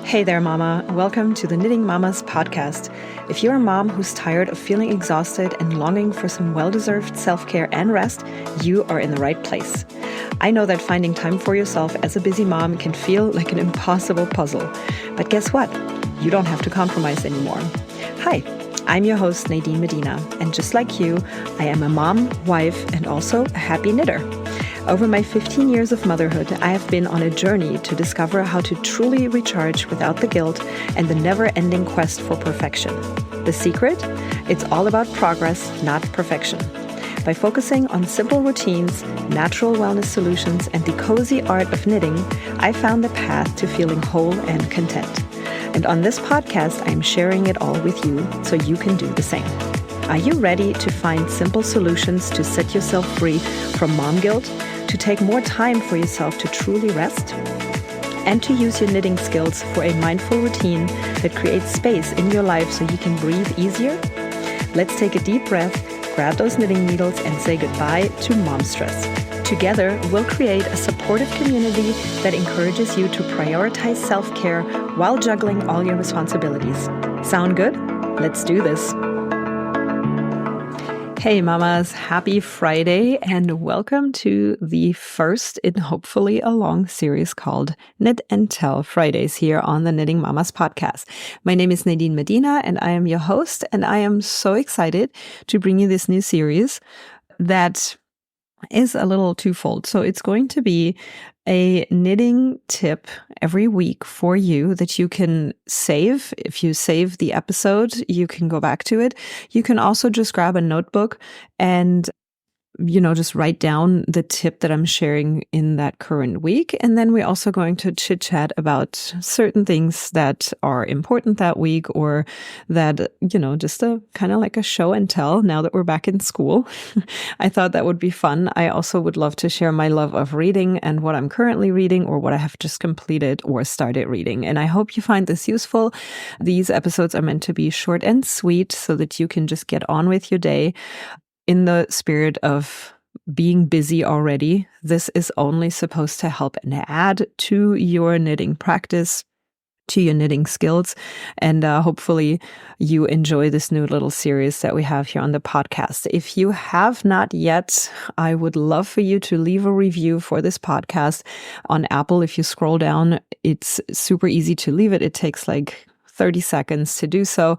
Hey there, Mama. Welcome to the Knitting Mamas podcast. If you're a mom who's tired of feeling exhausted and longing for some well-deserved self-care and rest, you are in the right place. I know that finding time for yourself as a busy mom can feel like an impossible puzzle. But guess what? You don't have to compromise anymore. Hi, I'm your host, Nadine Medina, and just like you, I am a mom, wife, and also a happy knitter. Over my 15 years of motherhood, I have been on a journey to discover how to truly recharge without the guilt and the never-ending quest for perfection. The secret? It's all about progress, not perfection. By focusing on simple routines, natural wellness solutions, and the cozy art of knitting, I found the path to feeling whole and content. And on this podcast, I'm sharing it all with you so you can do the same. Are you ready to find simple solutions to set yourself free from mom guilt, to take more time for yourself to truly rest, and to use your knitting skills for a mindful routine that creates space in your life so you can breathe easier? Let's take a deep breath, grab those knitting needles, and say goodbye to mom stress. Together, we'll create a supportive community that encourages you to prioritize self-care while juggling all your responsibilities. Sound good? Let's do this. Hey mamas, happy Friday and welcome to the first in hopefully a long series called Knit and Tell Fridays here on the Knitting Mamas podcast. My name is Nadine Medina and I am your host, and I am so excited to bring you this new series that is a little twofold. So it's going to be a knitting tip every week for you that you can save. If you save the episode, you can go back to it. You can also just grab a notebook and just write down the tip that I'm sharing in that current week. And then we're also going to chit chat about certain things that are important that week, or that, just a kind of like a show and tell now that we're back in school. I thought that would be fun. I also would love to share my love of reading and what I'm currently reading or what I have just completed or started reading. And I hope you find this useful. These episodes are meant to be short and sweet so that you can just get on with your day. In the spirit of being busy already, this is only supposed to help and add to your knitting practice, to your knitting skills. And hopefully you enjoy this new little series that we have here on the podcast. If you have not yet, I would love for you to leave a review for this podcast on Apple. If you scroll down, it's super easy to leave it. It takes like 30 seconds to do so.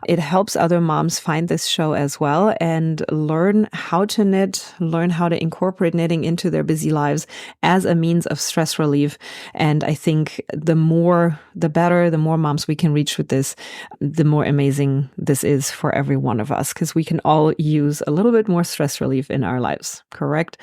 It helps other moms find this show as well and learn how to knit, learn how to incorporate knitting into their busy lives as a means of stress relief. And I think the better, the more moms we can reach with this, the more amazing this is for every one of us, because we can all use a little bit more stress relief in our lives, correct?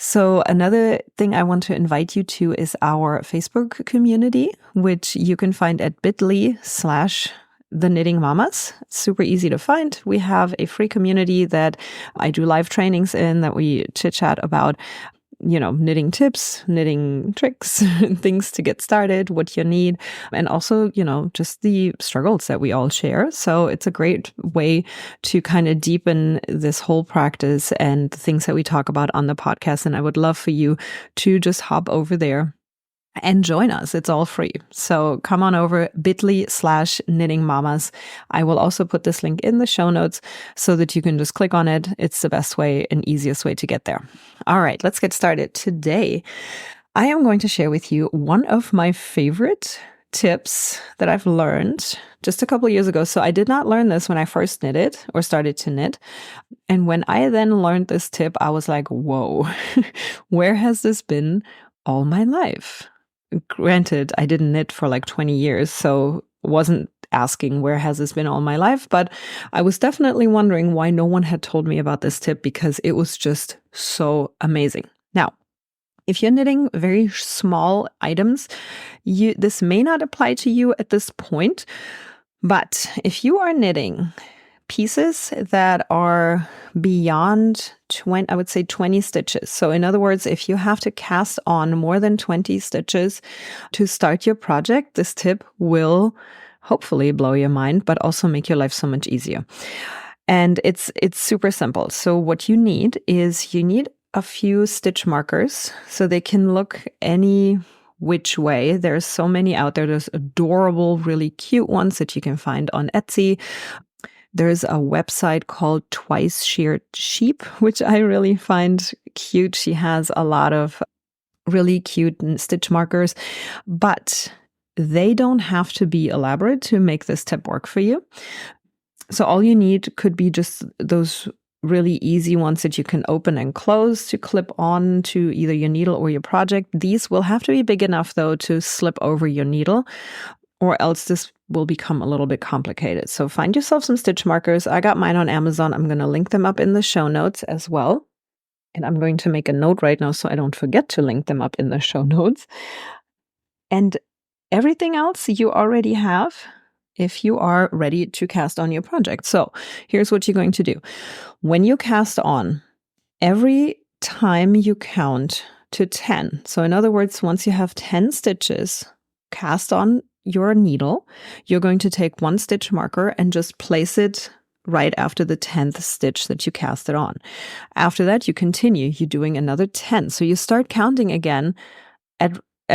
So another thing I want to invite you to is our Facebook community, which you can find at bit.ly/The Knitting Mamas. Super easy to find. We have a free community that I do live trainings in, that we chit chat about knitting tips, knitting tricks, things to get started, what you need, and also, just the struggles that we all share. So it's a great way to kind of deepen this whole practice and the things that we talk about on the podcast. And I would love for you to just hop over there and join us. It's all free. So come on over, bit.ly/knitting mamas. I will also put this link in the show notes so that you can just click on it. It's the best way and easiest way to get there. All right, let's get started. Today, I am going to share with you one of my favorite tips that I've learned just a couple years ago. So I did not learn this when I first knitted or started to knit. And when I then learned this tip, I was like, whoa, where has this been all my life? Granted, I didn't knit for like 20 years, so wasn't asking where has this been all my life, but I was definitely wondering why no one had told me about this tip, because it was just so amazing. Now, if you're knitting very small items, this may not apply to you at this point, but if you are knitting pieces that are beyond 20 stitches. So in other words, if you have to cast on more than 20 stitches to start your project, this tip will hopefully blow your mind, but also make your life so much easier. And it's super simple. So what you need is a few stitch markers, so they can look any which way. There's so many out there. There's adorable, really cute ones that you can find on Etsy. There's a website called Twice Sheared Sheep, which I really find cute. She has a lot of really cute stitch markers, but they don't have to be elaborate to make this tip work for you. So all you need could be just those really easy ones that you can open and close to clip on to either your needle or your project. These will have to be big enough, though, to slip over your needle, or else this will become a little bit complicated. So find yourself some stitch markers. I got mine on Amazon. I'm going to link them up in the show notes as well. And I'm going to make a note right now so I don't forget to link them up in the show notes. And everything else you already have if you are ready to cast on your project. So here's what you're going to do. When you cast on, every time you count to 10, so in other words, once you have 10 stitches cast on your needle, you're going to take one stitch marker and just place it right after the 10th stitch that you cast it on. After that, you continue. You're doing another 10. So you start counting again at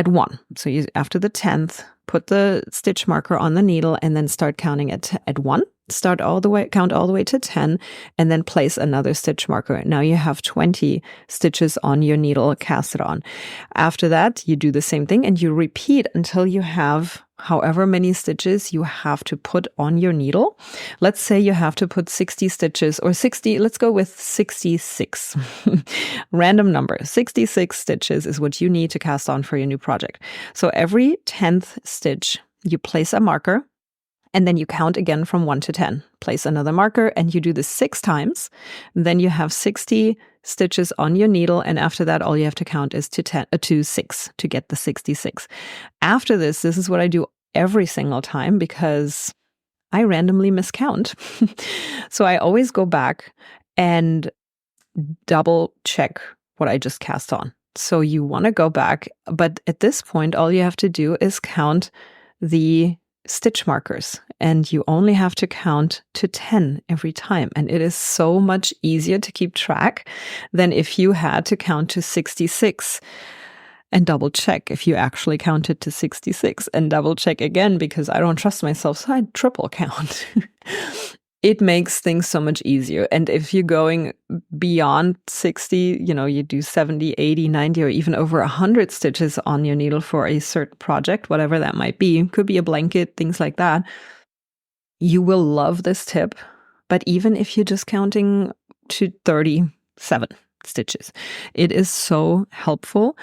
1. So after the 10th, put the stitch marker on the needle and then start counting at 1. Count all the way to 10, and then place another stitch marker. Now you have 20 stitches on your needle casted on. After that, you do the same thing and you repeat until you have however many stitches you have to put on your needle. Let's say you have to put 60 stitches or 60, let's go with 66. Random number. 66 stitches is what you need to cast on for your new project. So every 10th stitch, you place a marker. And then you count again from 1 to 10. Place another marker and you do this 6 times. Then you have 60 stitches on your needle. And after that, all you have to count is to 6 to get the 66. After this is what I do every single time because I randomly miscount. So I always go back and double check what I just cast on. So you want to go back. But at this point, all you have to do is count the stitch markers, and you only have to count to 10 every time. And it is so much easier to keep track than if you had to count to 66 and double check if you actually counted to 66 and double check again, because I don't trust myself. So I triple count. It makes things so much easier. And if you're going beyond 60, you do 70, 80, 90, or even over 100 stitches on your needle for a certain project, whatever that might be, could be a blanket, things like that. You will love this tip. But even if you're just counting to 37 stitches, it is so helpful.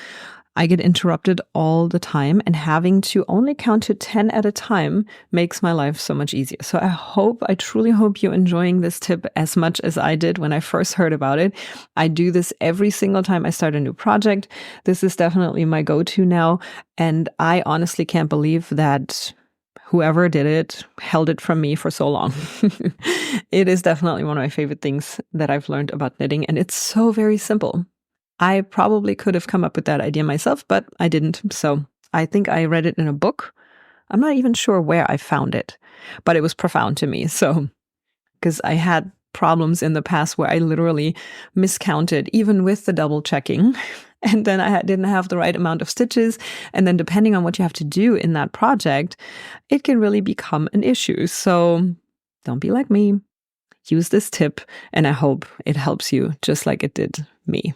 I get interrupted all the time, and having to only count to 10 at a time makes my life so much easier. So I truly hope you're enjoying this tip as much as I did when I first heard about it. I do this every single time I start a new project. This is definitely my go-to now. And I honestly can't believe that whoever did it held it from me for so long. It is definitely one of my favorite things that I've learned about knitting, and it's so very simple. I probably could have come up with that idea myself, but I didn't. So I think I read it in a book. I'm not even sure where I found it, but it was profound to me. So, because I had problems in the past where I literally miscounted, even with the double checking. And then I didn't have the right amount of stitches. And then depending on what you have to do in that project, it can really become an issue. So don't be like me. Use this tip, and I hope it helps you just like it did me.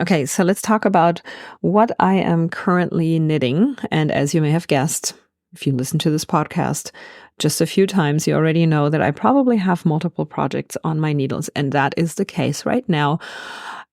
Okay, so let's talk about what I am currently knitting. And as you may have guessed, if you listen to this podcast just a few times, you already know that I probably have multiple projects on my needles. And that is the case right now.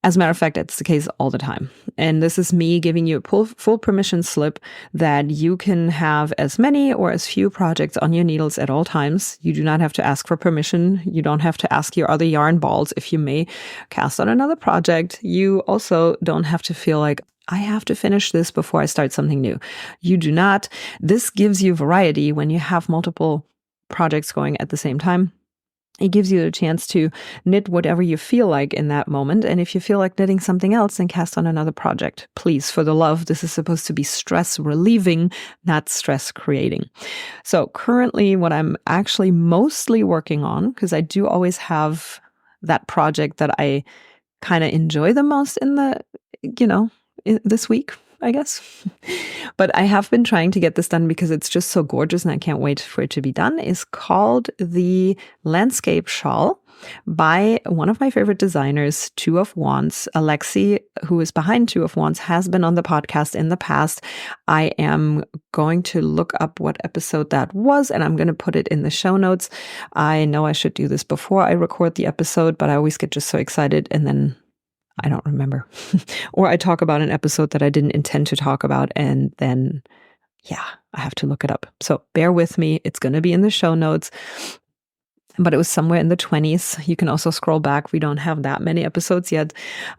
As a matter of fact, it's the case all the time. And this is me giving you a full permission slip that you can have as many or as few projects on your needles at all times. You do not have to ask for permission. You don't have to ask your other yarn balls if you may cast on another project. You also don't have to feel like, I have to finish this before I start something new. You do not. This gives you variety when you have multiple projects going at the same time. It gives you a chance to knit whatever you feel like in that moment. And if you feel like knitting something else, then cast on another project. Please, for the love, this is supposed to be stress relieving, not stress creating. So currently what I'm actually mostly working on, because I do always have that project that I kind of enjoy the most in this week. I guess. But I have been trying to get this done because it's just so gorgeous and I can't wait for it to be done. Is called the Landscape Shawl by one of my favorite designers, Two of Wands. Alexi, who is behind Two of Wands, has been on the podcast in the past. I am going to look up what episode that was, and I'm going to put it in the show notes. I know I should do this before I record the episode, but I always get just so excited and then I don't remember. Or I talk about an episode that I didn't intend to talk about, and then, yeah, I have to look it up. So bear with me. It's going to be in the show notes. But it was somewhere in the 20s. You can also scroll back. We don't have that many episodes yet.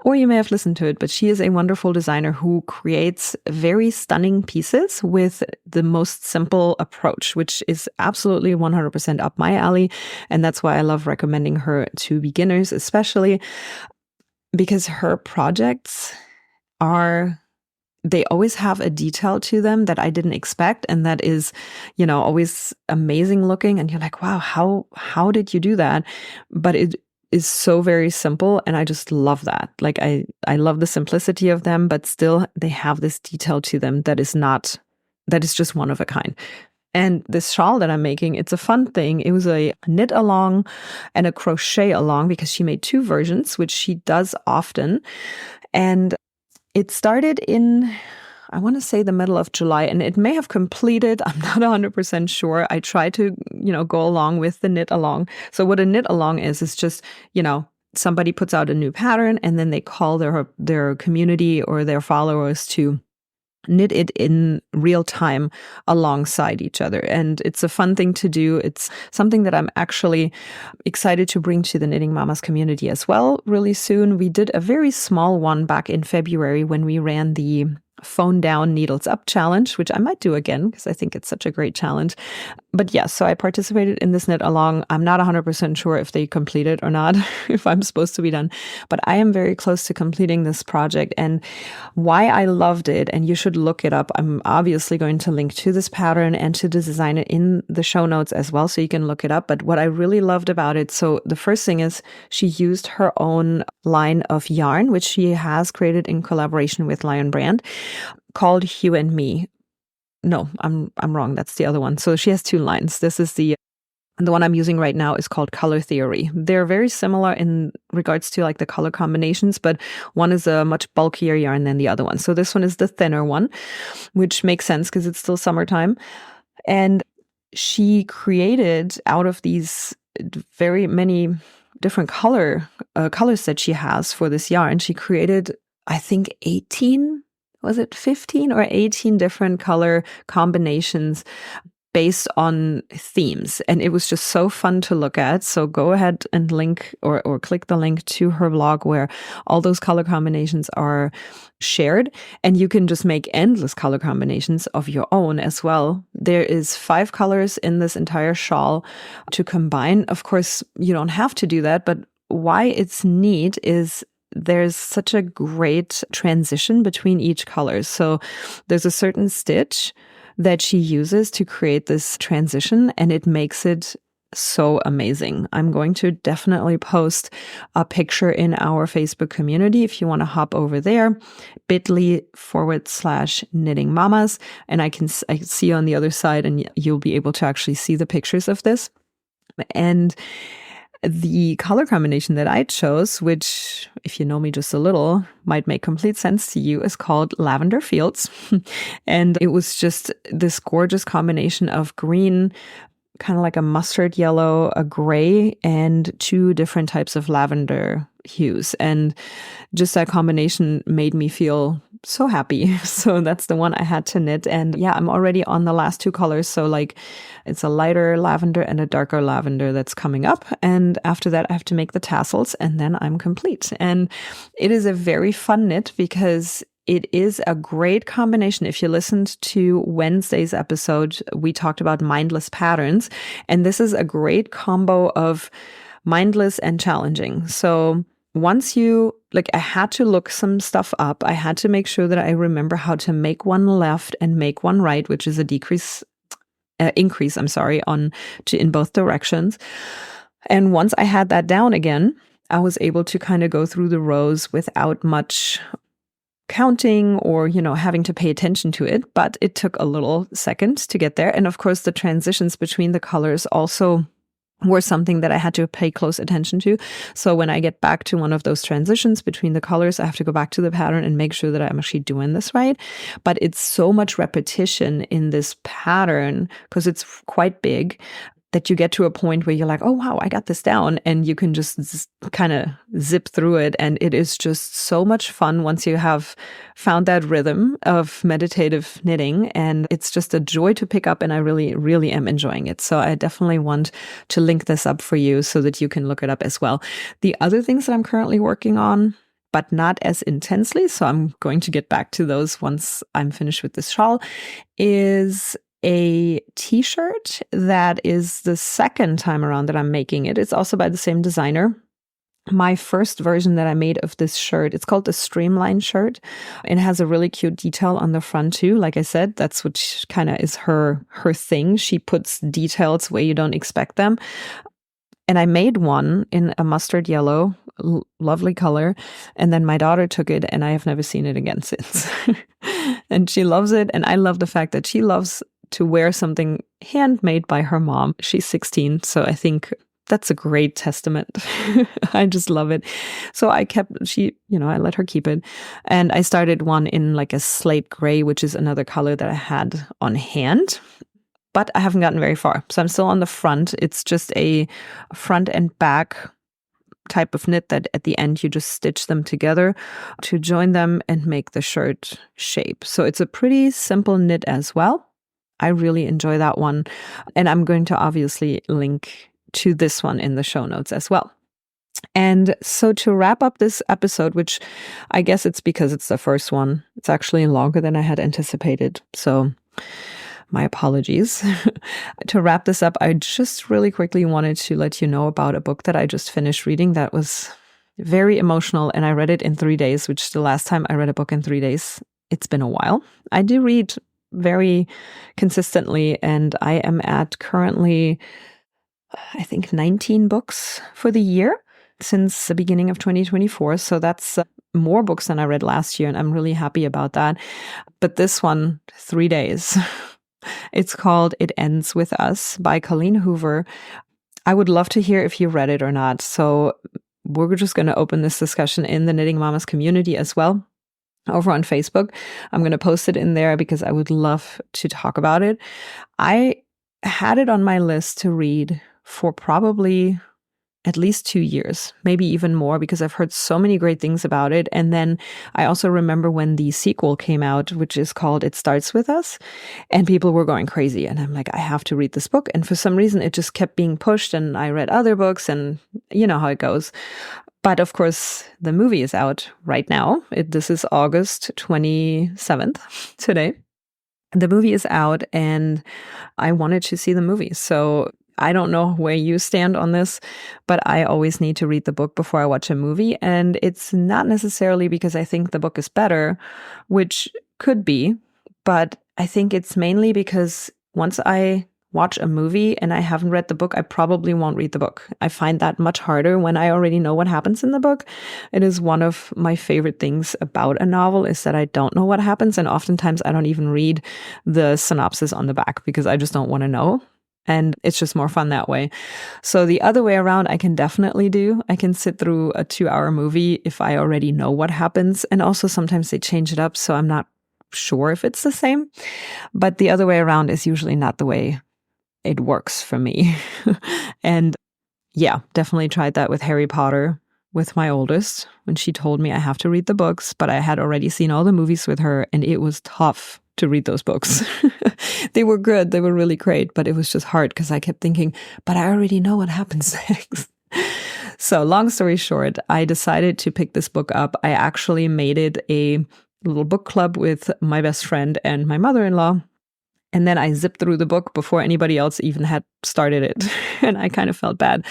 Or you may have listened to it. But she is a wonderful designer who creates very stunning pieces with the most simple approach, which is absolutely 100% up my alley. And that's why I love recommending her to beginners, especially because her projects they always have a detail to them that I didn't expect. And that is, always amazing looking. And you're like, wow, how did you do that? But it is so very simple. And I just love that. Like, I love the simplicity of them, but still they have this detail to them that is just one of a kind. And this shawl that I'm making, it's a fun thing. It was a knit along and a crochet along because she made two versions, which she does often. And it started in, I want to say, the middle of July, and it may have completed. I'm not 100% sure. I try to, go along with the knit along. So what a knit along is just, somebody puts out a new pattern and then they call their community or their followers to knit it in real time alongside each other. And it's a fun thing to do. It's something that I'm actually excited to bring to the Knitting Mamas community as well really soon. We did a very small one back in February when we ran the Phone Down, Needles Up challenge, which I might do again because I think it's such a great challenge. But yes, so I participated in this knit along. I'm not 100% sure if they completed or not, if I'm supposed to be done, but I am very close to completing this project. And why I loved it, and you should look it up. I'm obviously going to link to this pattern and to the designer in the show notes as well, so you can look it up. But what I really loved about it, so the first thing is she used her own line of yarn, which she has created in collaboration with Lion Brand, called Hue and Me. No, I'm wrong. That's the other one. So she has two lines. This is the one I'm using right now is called Color Theory. They're very similar in regards to like the color combinations, but one is a much bulkier yarn than the other one. So this one is the thinner one, which makes sense because it's still summertime. And she created out of these very many different colors that she has for this yarn, she created, I think, 15 or 18 different color combinations based on themes. And it was just so fun to look at. So go ahead and link or click the link to her blog where all those color combinations are shared. And you can just make endless color combinations of your own as well. There is 5 colors in this entire shawl to combine. Of course, you don't have to do that, but why it's neat is there's such a great transition between each color. So there's a certain stitch that she uses to create this transition, and it makes it so amazing. I'm going to definitely post a picture in our Facebook community if you want to hop over there, bit.ly/knitting mamas. And I see you on the other side and you'll be able to actually see the pictures of this. And the color combination that I chose, which, if you know me just a little, might make complete sense to you, is called Lavender Fields. And it was just this gorgeous combination of green, kind of like a mustard yellow, a gray, and 2 different types of lavender hues. And just that combination made me feel so happy. So that's the one I had to knit. And yeah, I'm already on the last 2 colors. So like it's a lighter lavender and a darker lavender that's coming up. And after that, I have to make the tassels and then I'm complete. And it is a very fun knit because it is a great combination. If you listened to Wednesday's episode, we talked about mindless patterns. And this is a great combo of mindless and challenging. So once I had to look some stuff up. I had to make sure that I remember how to make one left and make one right, which is a increase, in both directions. And once I had that down again, I was able to kind of go through the rows without much counting or, having to pay attention to it, but it took a little second to get there. And of course, the transitions between the colors also were something that I had to pay close attention to. So when I get back to one of those transitions between the colors, I have to go back to the pattern and make sure that I'm actually doing this right. But it's so much repetition in this pattern because it's quite big that you get to a point where you're like, oh, wow, I got this down. And you can just kind of zip through it. And it is just so much fun once you have found that rhythm of meditative knitting. And it's just a joy to pick up. And I really, really am enjoying it. So I definitely want to link this up for you so that you can look it up as well. The other things that I'm currently working on, but not as intensely, so I'm going to get back to those once I'm finished with this shawl, is a t-shirt that is the second time around that I'm making it. It's also by the same designer. My first version that I made of this shirt, it's called the Streamline shirt. It has a really cute detail on the front too. Like I said, that's what kind of is her thing. She puts details where you don't expect them. And I made one in a mustard yellow, lovely color. And then my daughter took it and I have never seen it again since. And she loves it. And I love the fact that she loves to wear something handmade by her mom. She's 16, so I think that's a great testament. I just love it. So I let her keep it. And I started one in like a slate gray, which is another color that I had on hand. But I haven't gotten very far. So I'm still on the front. It's just a front and back type of knit that at the end you just stitch them together to join them and make the shirt shape. So it's a pretty simple knit as well. I really enjoy that one. And I'm going to obviously link to this one in the show notes as well. And so to wrap up this episode, which I guess it's because it's the first one, it's actually longer than I had anticipated. So my apologies. To wrap this up, I just really quickly wanted to let you know about a book that I just finished reading that was very emotional. And I read it in 3 days, which the last time I read a book in 3 days, it's been a while. I do read very consistently, and I am at currently, I think, 19 books for the year since the beginning of 2024. So that's more books than I read last year, and I'm really happy about that. But this one, 3 days. It's called It Ends With Us by Colleen Hoover. I would love to hear if you read it or not. So we're just going to open this discussion in the Knitting Mamas community as well. Over on Facebook. I'm going to post it in there because I would love to talk about it. I had it on my list to read for probably at least 2 years, maybe even more, because I've heard so many great things about it. And then I also remember when the sequel came out, which is called It Starts With Us, and people were going crazy. And I'm like, I have to read this book. And for some reason, it just kept being pushed. And I read other books, and you know how it goes. But of course, the movie is out right now. This is August 27th, today. The movie is out and I wanted to see the movie. So I don't know where you stand on this, but I always need to read the book before I watch a movie. And it's not necessarily because I think the book is better, which could be, but I think it's mainly because once I watch a movie and I haven't read the book, I probably won't read the book. I find that much harder when I already know what happens in the book. It is one of my favorite things about a novel is that I don't know what happens. And oftentimes I don't even read the synopsis on the back because I just don't want to know. And it's just more fun that way. So the other way around, I can definitely do. I can sit through a 2-hour movie if I already know what happens. And also sometimes they change it up, so I'm not sure if it's the same. But the other way around is usually not the way it works for me. And yeah, definitely tried that with Harry Potter with my oldest when she told me I have to read the books, but I had already seen all the movies with her and it was tough to read those books. They were good. They were really great, but it was just hard because I kept thinking, but I already know what happens next. So long story short, I decided to pick this book up. I actually made it a little book club with my best friend and my mother-in-law. And then I zipped through the book before anybody else even had started it. And I kind of felt bad,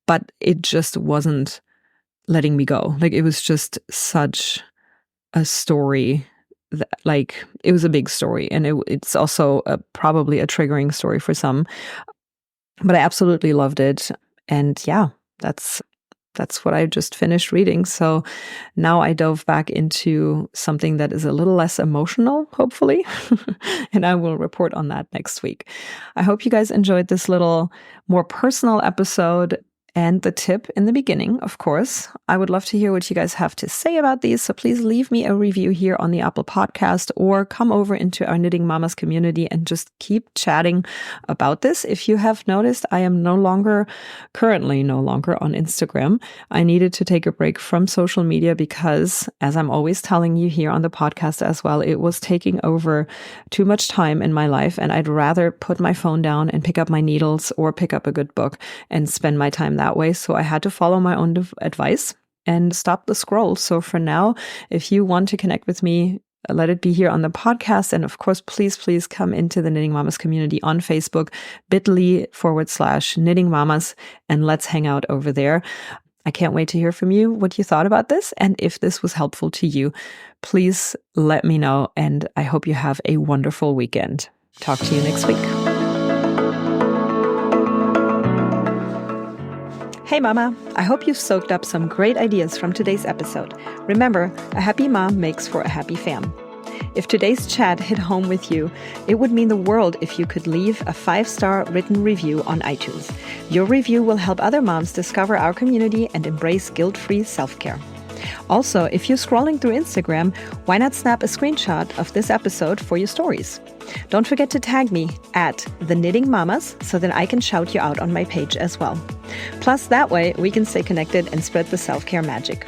but it just wasn't letting me go. Like it was just such a story that, like it was a big story. And it's also probably a triggering story for some, but I absolutely loved it. And yeah, that's that's what I just finished reading. So now I dove back into something that is a little less emotional, hopefully, and I will report on that next week. I hope you guys enjoyed this little more personal episode. And the tip in the beginning, of course, I would love to hear what you guys have to say about these. So please leave me a review here on the Apple Podcast or come over into our Knitting Mamas community and just keep chatting about this. If you have noticed, I am currently no longer on Instagram. I needed to take a break from social media because, as I'm always telling you here on the podcast as well, it was taking over too much time in my life. And I'd rather put my phone down and pick up my needles or pick up a good book and spend my time that way. So I had to follow my own advice and stop the scroll. So for now, if you want to connect with me, let it be here on the podcast. And of course, please come into the Knitting Mamas community on Facebook, bit.ly/Knitting Mamas, and let's hang out over there. I can't wait to hear from you what you thought about this. And if this was helpful to you, please let me know. And I hope you have a wonderful weekend. Talk to you next week. Hey Mama, I hope you've soaked up some great ideas from today's episode. Remember, a happy mom makes for a happy fam. If today's chat hit home with you, it would mean the world if you could leave a 5-star written review on iTunes. Your review will help other moms discover our community and embrace guilt-free self-care. Also, if you're scrolling through Instagram, why not snap a screenshot of this episode for your stories? Don't forget to tag me at The Knitting Mamas so that I can shout you out on my page as well. Plus, that way we can stay connected and spread the self-care magic.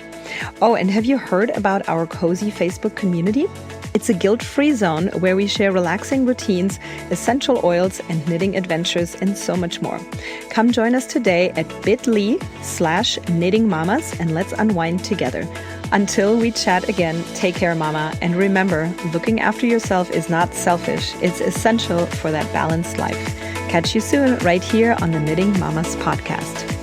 Oh, and have you heard about our cozy Facebook community? It's a guilt-free zone where we share relaxing routines, essential oils, and knitting adventures, and so much more. Come join us today at bit.ly/Knitting Mamas and let's unwind together. Until we chat again, take care, Mama. And remember, looking after yourself is not selfish. It's essential for that balanced life. Catch you soon right here on the Knitting Mamas podcast.